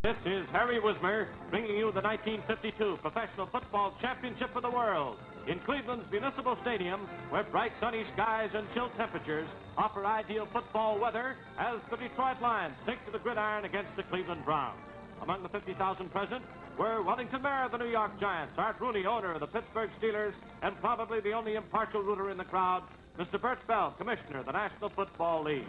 This is Harry Wismer bringing you the 1952 Professional Football Championship of the World in Cleveland's Municipal Stadium, where bright sunny skies and chill temperatures offer ideal football weather as the Detroit Lions take to the gridiron against the Cleveland Browns. Among the 50,000 present were Wellington Mayor of the New York Giants, Art Rooney, owner of the Pittsburgh Steelers, and probably the only impartial rooter in the crowd, Mr. Bert Bell, Commissioner of the National Football League.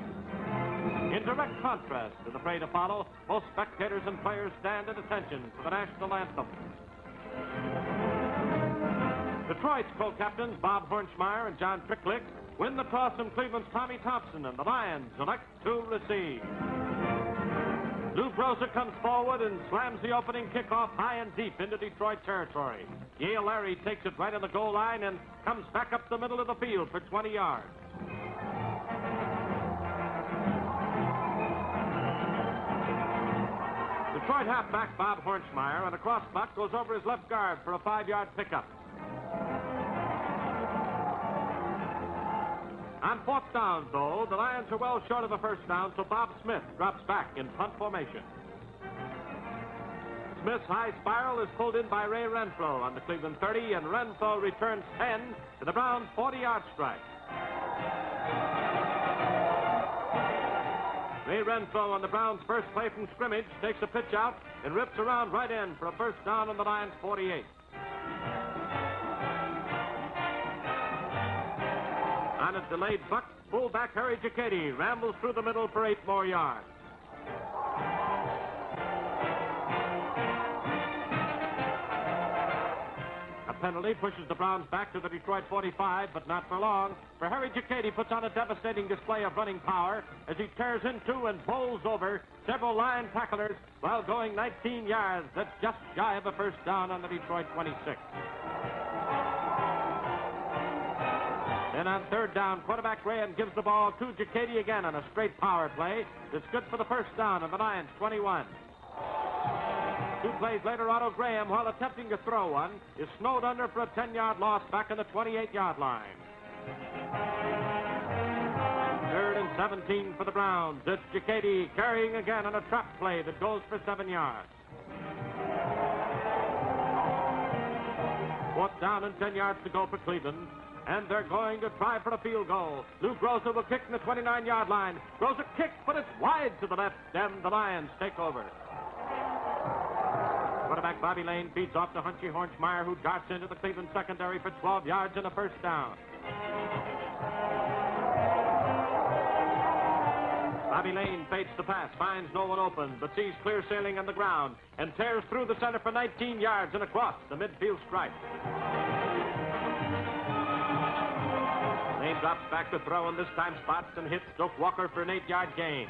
In direct contrast to the fray to follow, both spectators and players stand at attention for the national anthem. Detroit's co-captains Bob Hornschmeyer and John Tricklick win the toss from Cleveland's Tommy Thompson, and the Lions elect to receive. Lou Groza comes forward and slams the opening kickoff high and deep into Detroit territory. Yale Larry takes it right on the goal line and comes back up the middle of the field for 20 yards. Detroit halfback Bob Hornschmeyer on a crossbuck goes over his left guard for a 5-yard pickup. On fourth down, though, the Lions are well short of a first down, so Bob Smith drops back in punt formation. Smith's high spiral is pulled in by Ray Renfro on the Cleveland 30, and Renfro returns 10 to the Browns' 40-yard strike. Ray Renfro on the Browns' first play from scrimmage takes a pitch out and rips around right end for a first down on the Lions' 48. On a delayed buck, fullback Harry Giacchetti rambles through the middle for 8 more yards. A penalty pushes the Browns back to the Detroit 45, but not for long, for Harry Giacchetti puts on a devastating display of running power as he tears into and bowls over several Lion tacklers while going 19 yards. That's just shy of a first down on the Detroit 26. Then on third down, quarterback Graham gives the ball to Giacchetti again on a straight power play that's good for the first down on the Lions' 21. 2 plays later, Otto Graham, while attempting to throw one, is snowed under for a 10-yard loss back on the 28-yard line. 3rd and 17 for the Browns. It's Giacchetti carrying again on a trap play that goes for 7 yards. 4th down and 10 yards to go for Cleveland. And they're going to try for a field goal. Lou Groza will kick from the 29-yard line. Groza kicks, but it's wide to the left, and the Lions take over. Quarterback Bobby Lane feeds off to Hunchy Hornschmeyer, who darts into the Cleveland secondary for 12 yards and a first down. Bobby Lane fades the pass, finds no one open, but sees clear sailing on the ground and tears through the center for 19 yards and across the midfield stripe. Lane drops back to throw, and this time spots and hits Doak Walker for an 8-yard gain.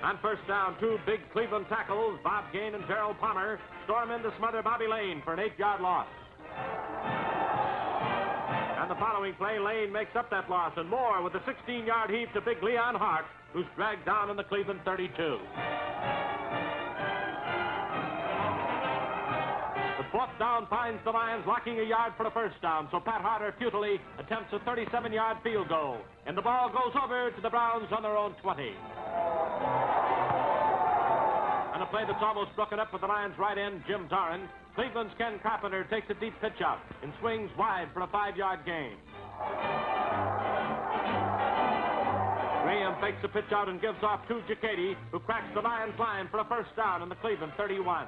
On first down, 2 big Cleveland tackles, Bob Gain and Gerald Palmer, storm in to smother Bobby Lane for an 8-yard loss. On the following play, Lane makes up that loss and more with a 16-yard heave to big Leon Hart, who's dragged down in the Cleveland 32. The 4th down finds the Lions locking a yard for the first down, so Pat Harder futilely attempts a 37-yard field goal, and the ball goes over to the Browns on their own 20. On a play that's almost broken up with the Lions' right end, Jim Doran, Cleveland's Ken Carpenter takes a deep pitch out and swings wide for a 5-yard gain. Graham fakes a pitch out and gives off to Giacchetti, who cracks the Lions' line for a first down in the Cleveland 31.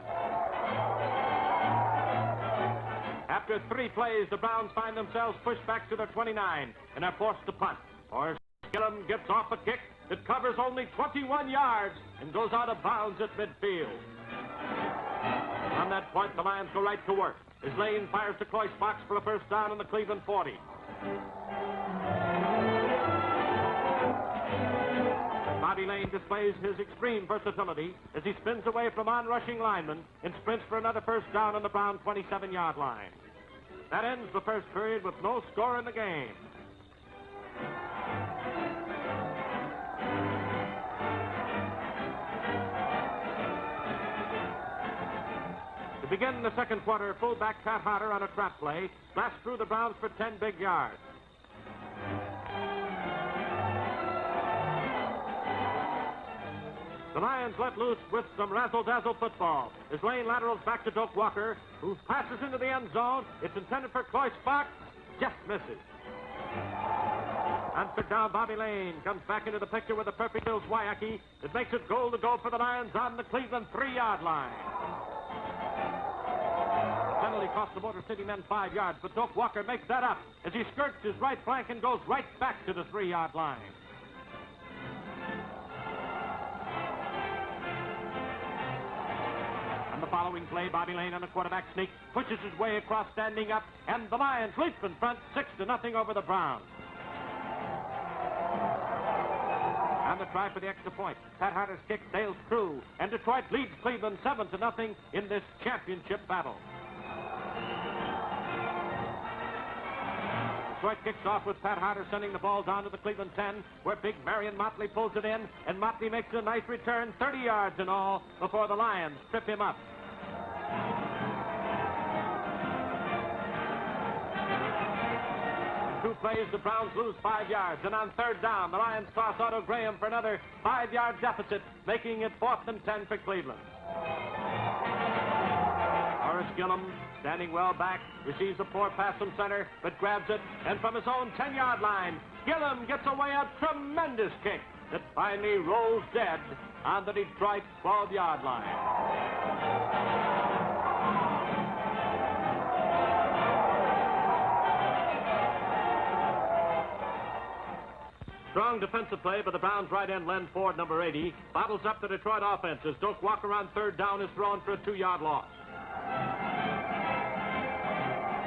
After 3 plays, the Browns find themselves pushed back to their 29 and are forced to punt. Or Gillum gets off a kick that covers only 21 yards and goes out of bounds at midfield. On that point, the Lions go right to work as Lane fires to Cloyce Box for a first down in the Cleveland 40. Bobby Lane displays his extreme versatility as he spins away from on-rushing linemen and sprints for another first down on the Brown 27-yard line. That ends the first period with no score in the game. To begin the second quarter, fullback Pat Harder on a trap play blasts through the Browns for 10 big yards. The Lions let loose with some razzle-dazzle football. His lane laterals back to Doak Walker, who passes into the end zone. It's intended for Cloyce Fox. Just misses. Answered down, Bobby Lane comes back into the picture with a perfect Bill Zwiacki. It makes it goal to go for the Lions on the Cleveland 3-yard line. The penalty cost the Motor City men 5 yards, but Doak Walker makes that up as he skirts his right flank and goes right back to the 3-yard line. On the following play, Bobby Lane on the quarterback sneak pushes his way across, standing up, and the Lions leap in front 6-0 over the Browns. And the try for the extra point. Pat Harter's kick sails through, and Detroit leads Cleveland 7-0 in this championship battle. Detroit kicks off with Pat Harter sending the ball down to the Cleveland 10, where big Marion Motley pulls it in, and Motley makes a nice return, 30 yards in all, before the Lions trip him up. In 2 plays, the Browns lose 5 yards, and on 3rd down, the Lions toss Otto Graham for another 5-yard deficit, making it 4th and 10 for Cleveland. Horace Gillum, standing well back, receives a poor pass from center, but grabs it, and from his own 10-yard line, Gillum gets away a tremendous kick that finally rolls dead on the Detroit 12-yard line. Strong defensive play by the Browns right end, Len Ford, number 80, bottles up the Detroit offense as Doak Walker on 3rd down is thrown for a 2-yard loss.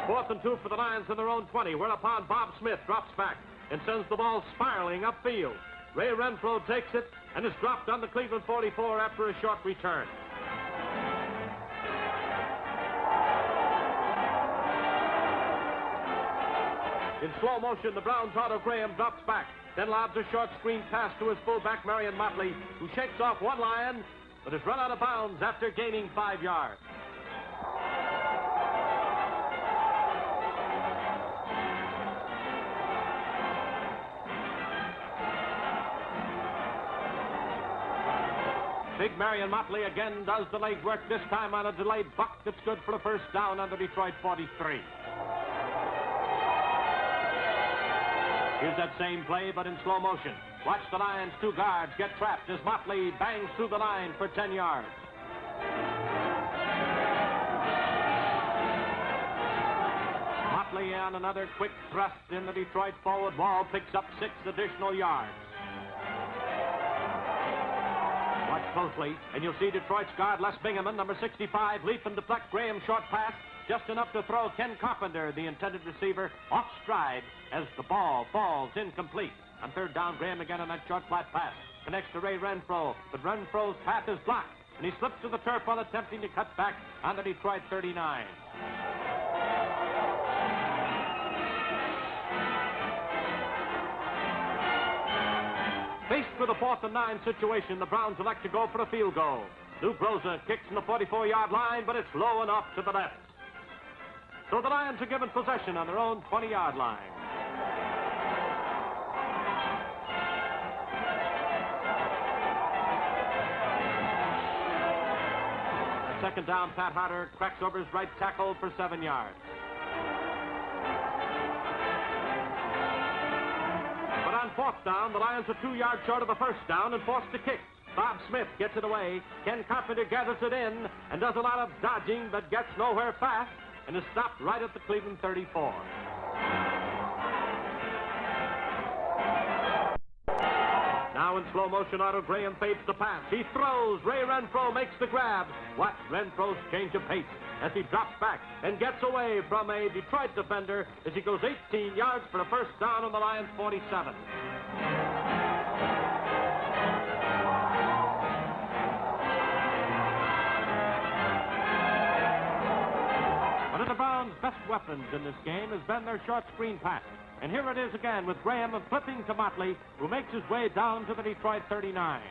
4th and 2 for the Lions in their own 20, whereupon Bob Smith drops back and sends the ball spiraling upfield. Ray Renfro takes it and is dropped on the Cleveland 44 after a short return. In slow motion, the Browns' Otto Graham drops back, then lobs a short screen pass to his fullback, Marion Motley, who shakes off one Lion, but is run out of bounds after gaining 5 yards. Big Marion Motley again does the leg work, this time on a delayed buck that's good for a 1st down on the Detroit 43. Here's that same play, but in slow motion. Watch the Lions' 2 guards get trapped as Motley bangs through the line for 10 yards. Motley on another quick thrust in the Detroit forward wall picks up 6 additional yards. Watch closely, and you'll see Detroit's guard, Les Bingaman, number 65, leap and deflect Graham's short pass, just enough to throw Ken Carpenter, the intended receiver, off stride as the ball falls incomplete. On 3rd down, Graham again on that short flat pass. Connects to Ray Renfro, but Renfro's path is blocked, and he slips to the turf while attempting to cut back on the Detroit 39. Faced with a 4th and 9 situation, the Browns elect to go for a field goal. Lou Groza kicks from the 44-yard line, but it's low and off to the left. So the Lions are given possession on their own 20-yard line. At 2nd down, Pat Harter cracks over his right tackle for 7 yards. But on 4th down, the Lions are 2 yards short of the 1st down and forced to kick. Bob Smith gets it away. Ken Carpenter gathers it in and does a lot of dodging, but gets nowhere fast and is stopped right at the Cleveland 34. Now in slow motion, Otto Graham fades the pass. He throws. Ray Renfro makes the grab. Watch Renfro's change of pace as he drops back and gets away from a Detroit defender as he goes 18 yards for a 1st down on the Lions' 47. One of the Browns' best weapons in this game has been their short screen pass. And here it is again with Graham flipping to Motley, who makes his way down to the Detroit 39.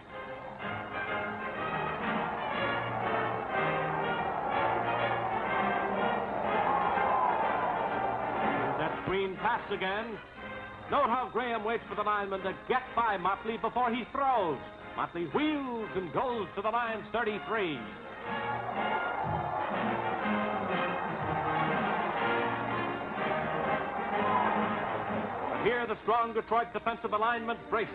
That screen pass again. Note how Graham waits for the lineman to get by Motley before he throws. Motley wheels and goes to the Lions' 33. Here, the strong Detroit defensive alignment braces.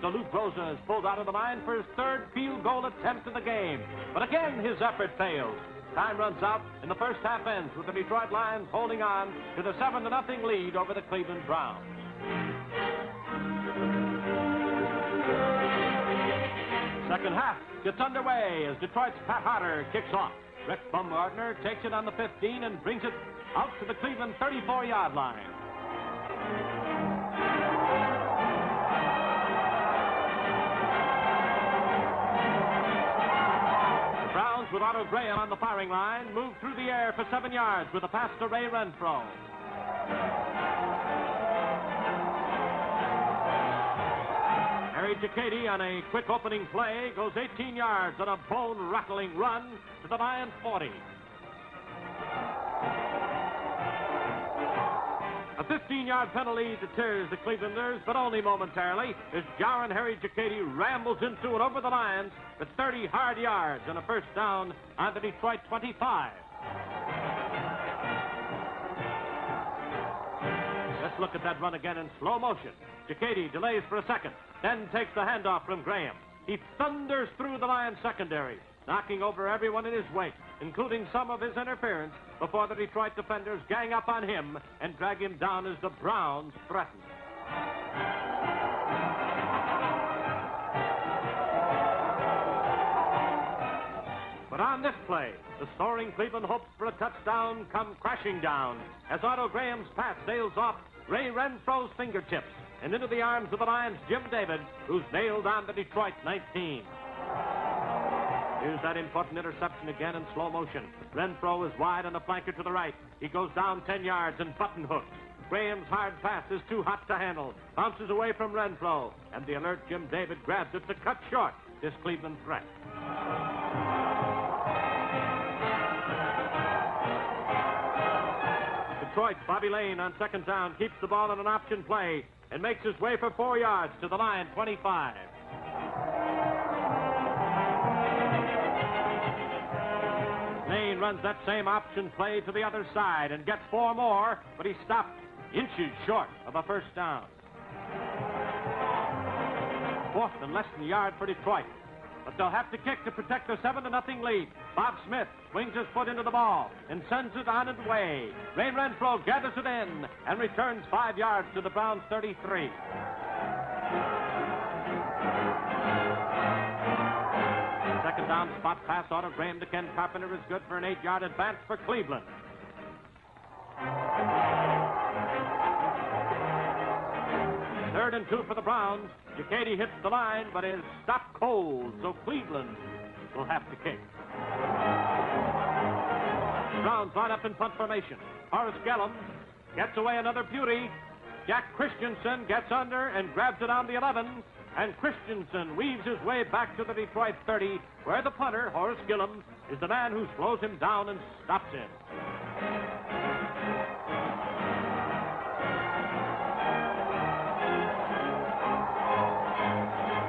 So Luke Rosa is pulled out of the line for his third field goal attempt of the game. But again, his effort fails. Time runs out, and the first half ends with the Detroit Lions holding on to the 7-0 lead over the Cleveland Browns. Second half gets underway as Detroit's Pat Harder kicks off. Rick Baumgartner takes it on the 15 and brings it out to the Cleveland 34-yard line. With Otto Graham on the firing line, moved through the air for 7 yards with a pass to Ray Renfro. Harry Giacchetti on a quick opening play goes 18 yards on a bone-rattling run to the Lions' 40. A 15-yard penalty deters the Clevelanders, but only momentarily, as Jaron Harry Giacchetti rambles into and over the Lions for 30 hard yards and a first down on the Detroit 25. Let's look at that run again in slow motion. Giacchetti delays for a second, then takes the handoff from Graham. He thunders through the Lions' secondary, knocking over everyone in his wake, including some of his interference, before the Detroit defenders gang up on him and drag him down as the Browns threaten. But on this play, the soaring Cleveland hopes for a touchdown come crashing down as Otto Graham's pass sails off Ray Renfro's fingertips and into the arms of the Lions' Jim David, who's nailed on the Detroit 19. Here's that important interception again in slow motion. Renfro is wide on the flanker to the right. He goes down 10 yards and button hooks. Graham's hard pass is too hot to handle. Bounces away from Renfro, and the alert Jim David grabs it to cut short this Cleveland threat. Detroit's Bobby Lane on second down keeps the ball in an option play and makes his way for 4 yards to the Lion 25. Lane runs that same option play to the other side and gets 4 more, but he stopped inches short of a first down. Fourth and less than a yard for Detroit, but they'll have to kick to protect their 7-0 lead. Bob Smith swings his foot into the ball and sends it on its way. Ray Renfro gathers it in and returns 5 yards to the Browns' 33. Second down spot pass, Otto Graham to Ken Carpenter is good for an 8-yard advance for Cleveland. Third and 2 for the Browns. Giacchetti hits the line, but is stopped cold, so Cleveland will have to kick. Browns line up in punt formation. Horace Gellum gets away another beauty. Jack Christensen gets under and grabs it on the 11. And Christensen weaves his way back to the Detroit 30, where the punter, Horace Gillum, is the man who slows him down and stops him.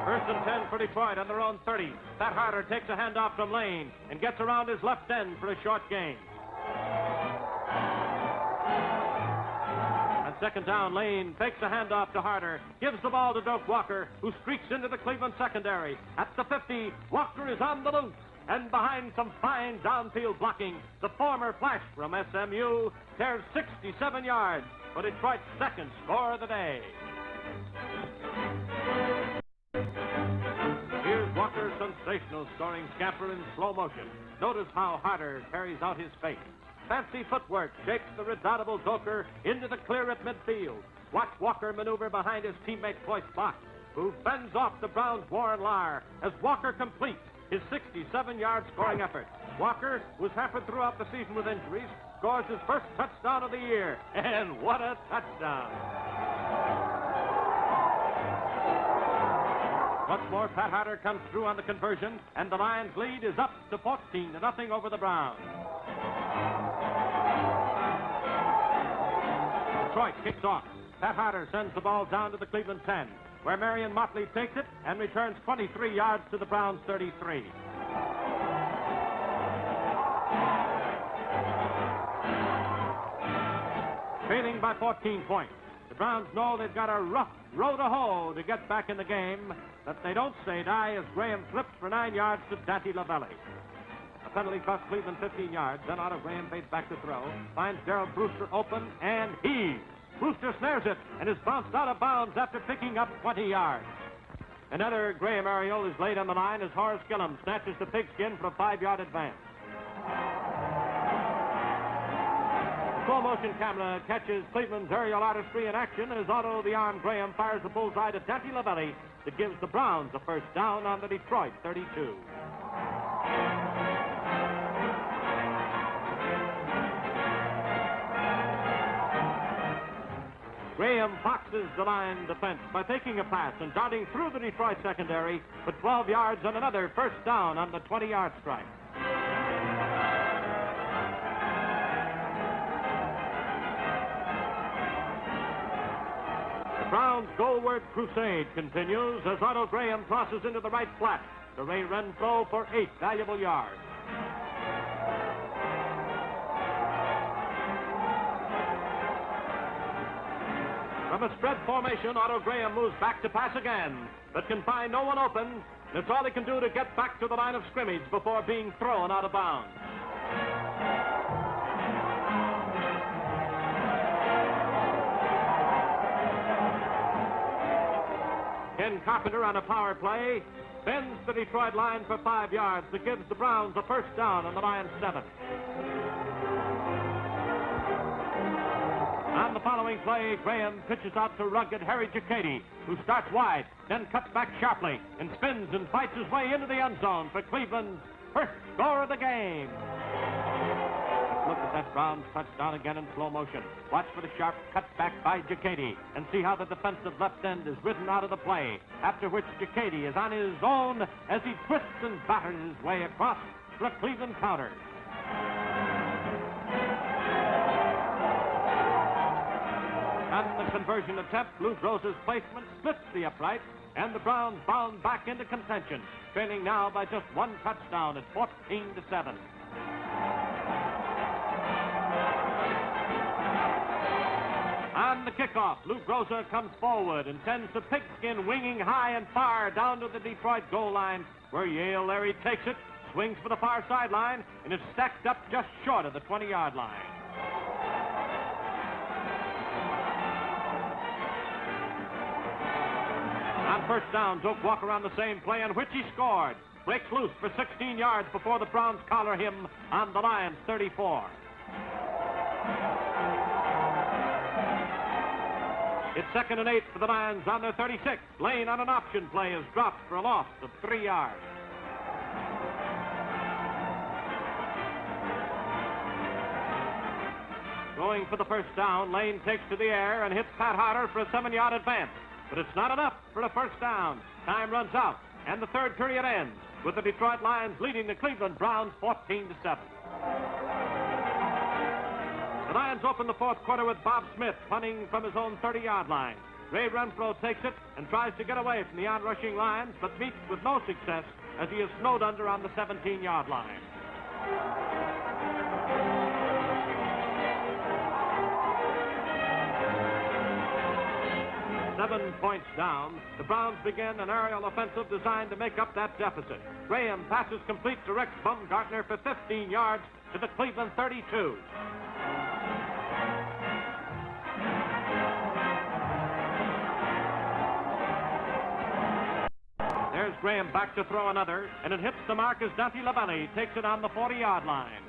First and 10 for Detroit on their own 30. Pat Harder takes a handoff from Lane and gets around his left end for a short gain. Second down, Lane takes a handoff to Harder, gives the ball to Doak Walker, who streaks into the Cleveland secondary. At the 50, Walker is on the loose, and behind some fine downfield blocking, the former Flash from SMU tears 67 yards for Detroit's second score of the day. Here's Walker's sensational scoring scamper in slow motion. Notice how Harder carries out his fake. Fancy footwork shapes the redoubtable Doker into the clear at midfield. Watch Walker maneuver behind his teammate Cloyce Block, who fends off the Browns' Warren Lahr as Walker completes his 67-yard scoring effort. Walker, who's hampered throughout the season with injuries, scores his first touchdown of the year. And what a touchdown! Once more, Pat Harder comes through on the conversion, and the Lions' lead is up to 14-0 over the Browns. Detroit kicks off. Pat Harder sends the ball down to the Cleveland 10, where Marion Motley takes it and returns 23 yards to the Browns' 33. Trailing by 14 points. The Browns know they've got a rough row to hoe to get back in the game, but they don't say die as Graham flips for 9 yards to Dante Lavelli. A penalty cost Cleveland 15 yards. Then Otto Graham fades back to throw. Finds Gerald Brewster open, and heaves. Brewster snares it and is bounced out of bounds after picking up 20 yards. Another Graham aerial is laid on the line as Horace Gillum snatches the pigskin for a 5-yard advance. Slow-motion camera catches Cleveland's aerial artistry in action as Otto the Arm Graham fires the bullseye to Dante Lavelli that gives the Browns a first down on the Detroit 32. Graham foxes the line defense by taking a pass and darting through the Detroit secondary for 12 yards on another first down on the 20-yard strike. The Browns' goalward crusade continues as Otto Graham tosses into the right flat to Ray Renfro for 8 valuable yards. From a spread formation, Otto Graham moves back to pass again, but can find no one open. It's all he can do to get back to the line of scrimmage before being thrown out of bounds. Ken Carpenter on a power play bends the Detroit line for 5 yards that gives the Browns a first down on the Lions' 7. On the following play, Graham pitches out to rugged Harry Giacchetti, who starts wide, then cuts back sharply and spins and fights his way into the end zone for Cleveland's first score of the game. Let's look at that Browns touchdown again in slow motion. Watch for the sharp cut back by Giacchetti and see how the defensive left end is ridden out of the play, after which Giacchetti is on his own as he twists and batters his way across for a Cleveland counter. On the conversion attempt, Lou Groza's placement splits the upright, and the Browns bound back into contention, trailing now by just one touchdown at 14-7. On the kickoff, Lou Groza comes forward and sends the pigskin winging high and far down to the Detroit goal line, where Yale Larry takes it, swings for the far sideline, and is stacked up just short of the 20-yard line. On first down, Doak Walker on the same play on which he scored. Breaks loose for 16 yards before the Browns collar him on the Lions' 34. It's 2nd and 8 for the Lions on their 36. Lane on an option play is dropped for a loss of 3 yards. Going for the first down, Lane takes to the air and hits Pat Harder for a 7-yard advance. But it's not enough for a first down. Time runs out, and the third period ends with the Detroit Lions leading the Cleveland Browns 14-7. The Lions open the fourth quarter with Bob Smith punting from his own 30-yard line. Ray Renfro takes it and tries to get away from the onrushing Lions, but meets with no success as he is snowed under on the 17-yard line. 7 points down, the Browns begin an aerial offensive designed to make up that deficit. Graham passes complete to Rex Baumgartner for 15 yards to the Cleveland 32. There's Graham back to throw another, and it hits the mark as Dante Lavelli takes it on the 40-yard line.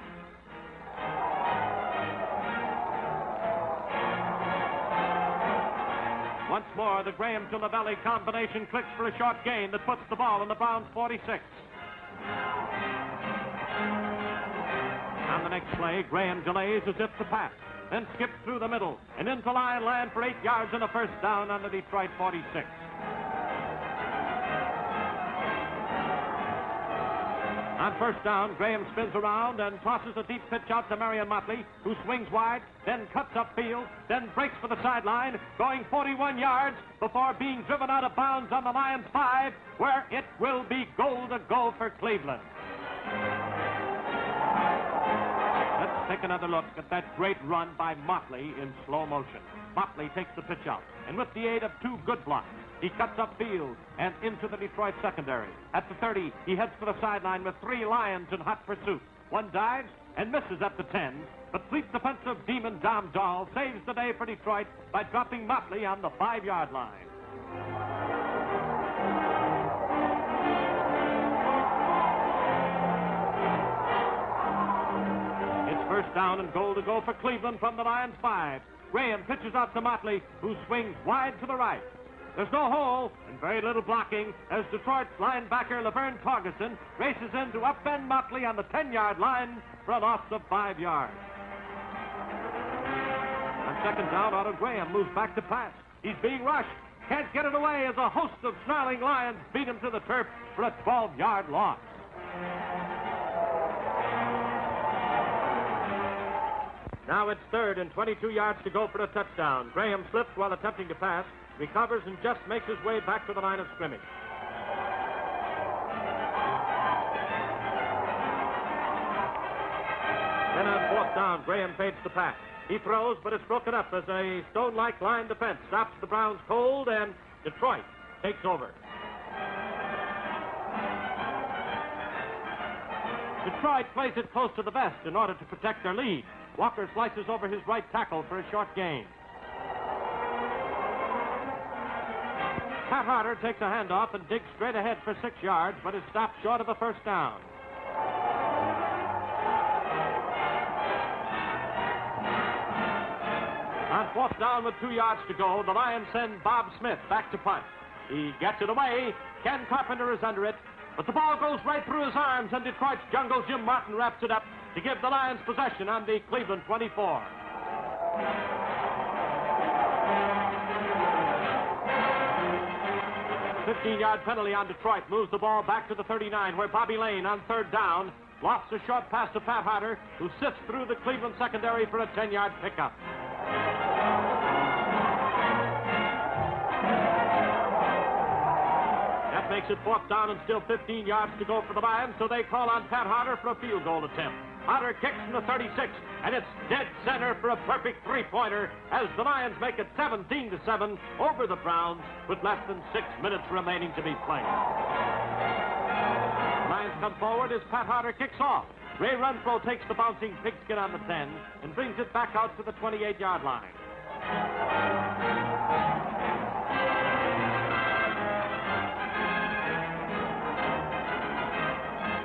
Once more, the Graham to Lavelli combination clicks for a short gain that puts the ball in the Browns' 46. On the next play, Graham delays as if to pass, then skips through the middle and into line land for 8 yards and a first down on the Detroit 46. On first down, Graham spins around and tosses a deep pitch out to Marion Motley, who swings wide, then cuts upfield, then breaks for the sideline, going 41 yards before being driven out of bounds on the Lions' 5, where it will be goal to go for Cleveland. Let's take another look at that great run by Motley in slow motion. Motley takes the pitch out, and with the aid of 2 good blocks, he cuts upfield and into the Detroit secondary. At the 30, he heads for the sideline with 3 Lions in hot pursuit. One dives and misses at the 10, but fleet defensive demon Dom Dahl saves the day for Detroit by dropping Motley on the 5-yard line. It's first down and goal to go for Cleveland from the Lions' 5. Graham pitches out to Motley, who swings wide to the right. There's no hole and very little blocking as Detroit's linebacker Laverne Torgerson races in to upend Motley on the 10-yard line for a loss of 5 yards. On second down, Otto Graham moves back to pass. He's being rushed. Can't get it away as a host of snarling Lions beat him to the turf for a 12-yard loss. Now it's third and 22 yards to go for a touchdown. Graham slips while attempting to pass, recovers, and just makes his way back to the line of scrimmage. Then on fourth down, Graham fades the pass. He throws, but it's broken up as a stone-like line defense stops the Browns cold, and Detroit takes over. Detroit plays it close to the vest in order to protect their lead. Walker slices over his right tackle for a short gain. Pat Harder takes a handoff and digs straight ahead for 6 yards, but is stopped short of a first down. On fourth down with 2 yards to go, the Lions send Bob Smith back to punt. He gets it away. Ken Carpenter is under it, but the ball goes right through his arms, and Detroit's jungle Jim Martin wraps it up to give the Lions possession on the Cleveland 24. A 15-yard penalty on Detroit moves the ball back to the 39, where Bobby Lane on third down lofts a short pass to Pat Harder, who sifts through the Cleveland secondary for a 10-yard pickup. That makes it fourth down and still 15 yards to go for the Lions, so they call on Pat Harder for a field goal attempt. Harder kicks from the 36, and it's dead center for a perfect 3-pointer as the Lions make it 17-7 over the Browns with less than 6 minutes remaining to be played. The Lions come forward as Pat Harder kicks off. Ray Renfro takes the bouncing pigskin on the 10 and brings it back out to the 28-yard line.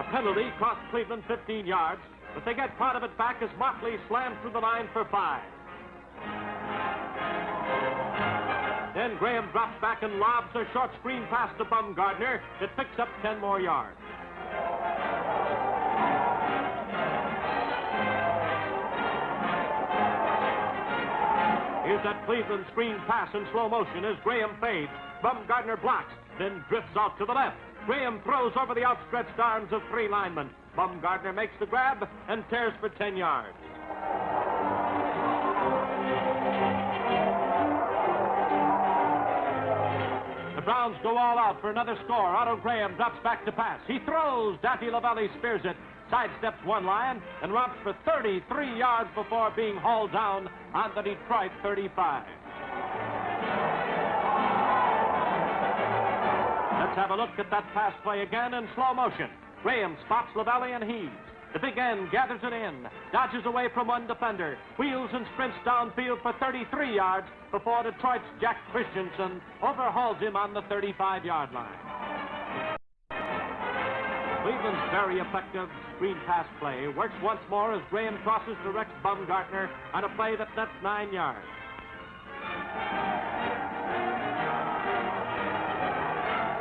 A penalty cost Cleveland 15 yards, but they get part of it back as Motley slams through the line for 5. Then Graham drops back and lobs a short screen pass to Bumgardner that picks up 10 more yards. Here's that Cleveland screen pass in slow motion as Graham fades. Bumgardner blocks, then drifts out to the left. Graham throws over the outstretched arms of 3 linemen. Bumgardner makes the grab and tears for 10 yards. The Browns go all out for another score. Otto Graham drops back to pass. He throws. Daffy Lavelli spears it, sidesteps one Lion, and romps for 33 yards before being hauled down on the Detroit 35. Let's have a look at that pass play again in slow motion. Graham spots Lavelli and heaves. The big end gathers it in, dodges away from one defender, wheels and sprints downfield for 33 yards before Detroit's Jack Christensen overhauls him on the 35-yard line. Cleveland's very effective screen pass play works once more as Graham crosses to Rex Bumgardner on a play that nets 9 yards.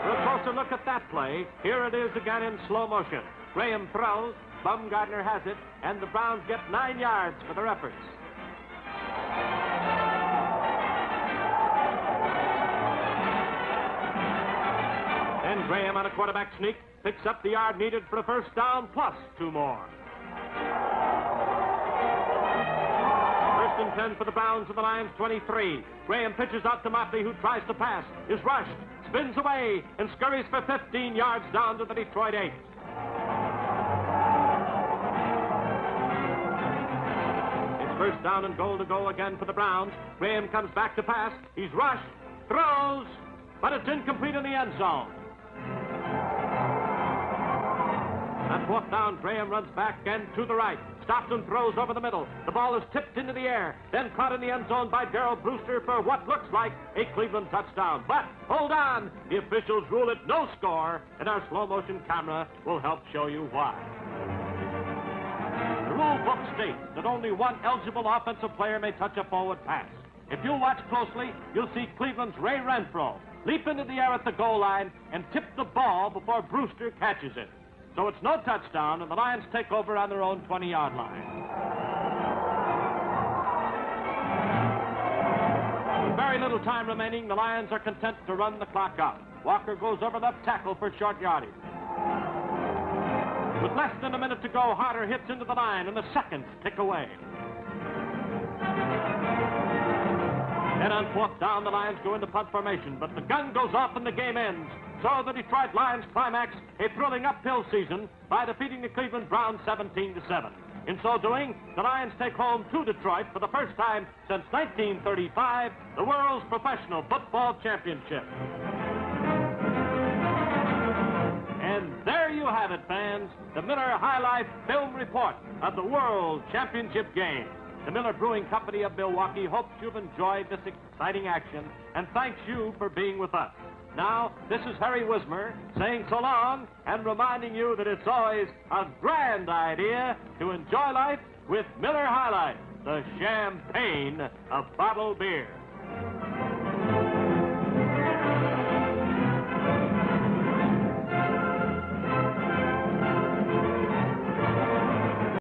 For a closer look at that play, here it is again in slow motion. Graham throws, Bumgardner has it, and the Browns get 9 yards for their efforts. Then Then Graham on a quarterback sneak picks up the yard needed for a first down plus 2 more. 1st and 10 for the Browns of the Lions 23. Graham pitches out to Motley, who tries to pass, is rushed, spins away, and scurries for 15 yards down to the Detroit 8. It's first down and goal to go again for the Browns. Graham comes back to pass. He's rushed, throws, but it's incomplete in the end zone. On 4th down, Graham runs back and to the right. Stops and throws over the middle. The ball is tipped into the air, then caught in the end zone by Darrell Brewster for what looks like a Cleveland touchdown. But hold on, the officials rule it no score, and our slow-motion camera will help show you why. The rule book states that only one eligible offensive player may touch a forward pass. If you watch closely, you'll see Cleveland's Ray Renfro leap into the air at the goal line and tip the ball before Brewster catches it. So it's no touchdown, and the Lions take over on their own 20-yard line. With very little time remaining, the Lions are content to run the clock out. Walker goes over left tackle for short yardage. With less than a minute to go, Harder hits into the line, and the seconds tick away. Then on 4th down, the Lions go into punt formation, but the gun goes off and the game ends. So the Detroit Lions climax a thrilling uphill season by defeating the Cleveland Browns 17-7. In so doing, the Lions take home to Detroit for the first time since 1935, the world's professional football championship. And there you have it, fans, the Miller High Life film report of the World Championship game. The Miller Brewing Company of Milwaukee hopes you've enjoyed this exciting action and thanks you for being with us. Now, this is Harry Wismer saying so long and reminding you that it's always a grand idea to enjoy life with Miller High Life, the champagne of bottled beer.